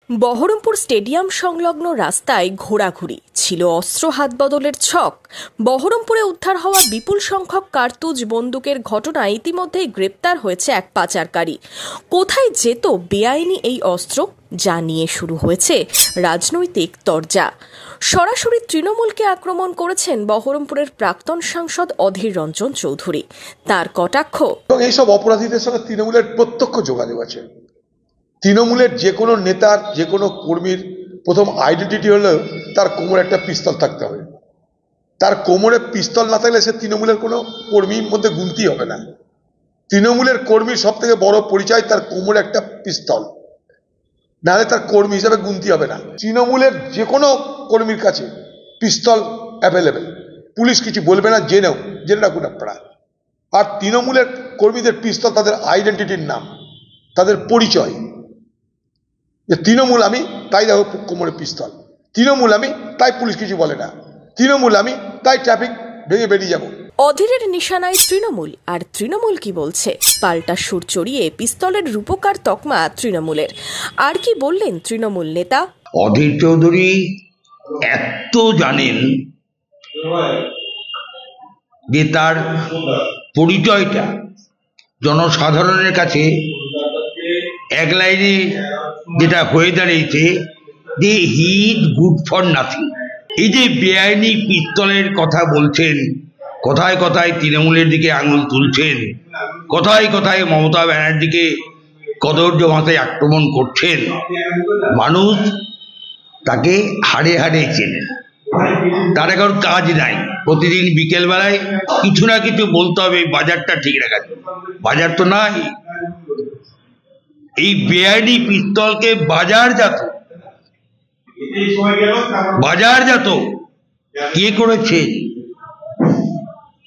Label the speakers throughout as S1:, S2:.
S1: Baharampur stadium সংলগ্ন রাস্তায় ঘোরাঘুরি ছিল অস্ত্র হাত বদলের ছক। বহরমপুরে উদ্ধার হওয়া বিপুল সংখ্যক কার্তুজ বন্দুকের ঘটনায় ইতিমধ্যেই গ্রেপ্তার হয়েছে এক পাচারকারী। কোথায় যেত বেআইনি এই অস্ত্র, যা নিয়ে শুরু হয়েছে রাজনৈতিক তরজা। সরাসরি তৃণমূলকে আক্রমণ করেছেন বহরমপুরের প্রাক্তন সাংসদ অধীর রঞ্জন চৌধুরী। তার কটাক্ষ,
S2: এইসব অপরাধীদের সঙ্গে তৃণমূলের প্রত্যক্ষ যোগাযোগ আছে। তৃণমূলের যে কোনো নেতার, যে কোনো কর্মীর প্রথম আইডেন্টিটি হলো তার কোমরে একটা পিস্তল থাকতে হবে। তার কোমরে পিস্তল না থাকলে সে তৃণমূলের কোনো কর্মীর মধ্যে গুনতি হবে না। তৃণমূলের কর্মীর সব থেকে বড় পরিচয় তার কোমরে একটা পিস্তল, নাহলে তার কর্মী হিসাবে গুনতি হবে না। তৃণমূলের যে কোনো কর্মীর কাছে পিস্তল অ্যাভেলেবেল, পুলিশ কিছু বলবে না, জেনে রাখুন আপনারা। আর তৃণমূলের কর্মীদের পিস্তল তাদের আইডেন্টিটির নাম, তাদের পরিচয়। যে তৃণমূল আমি, তাই দেখো কোমরে পিস্তল। তৃণমূল আমি, তাই পুলিশ কিছু বলে না। তৃণমূল আমি, তাই ট্রাফিক ভেঙে বেরিয়ে যাব।
S1: অধীরের নিশানায় তৃণমূল, আর তৃণমূল কি বলছে? পাল্টা সুর চড়িয়ে পিস্তলের রূপকার তকমা তৃণমূলের। আর কি বললেন তৃণমূল নেতা?
S3: অধীর চৌধুরী এত জানেন যে তার পরিচয়টা জনসাধারণের কাছে এক লাইনে যেটা হয়ে দাঁড়িয়েছে যে he is good for nothing. এই যে বেআইনি পিস্তলের কথা বলছেন, কথায় কথায় তৃণমূলের দিকে আঙুল তুলছেন, কথায় কথায় মমতা ব্যানার্জিকে কদর্য ভাষায় আক্রমণ করছেন, মানুষ তাকে হাড়ে হাড়ে চেনেন। তার এখন কাজ নাই, প্রতিদিন বিকেলবেলায় কিছু না কিছু বলতে হবে বাজারটা ঠিক রাখার জন্য। বাজার তো নাই। এই বেআইনি পিস্তলকে বাজারজাত কে করেছে?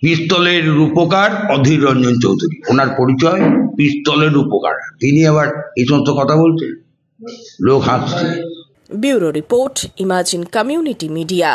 S3: পিস্তলের রূপকার অধীর রঞ্জন চৌধুরী। ওনার পরিচয় পিস্তলের রূপকার। তিনি আবার এই সমস্ত কথা বলছেন, লোক হাসছে।
S1: Bureau report, imagine community media.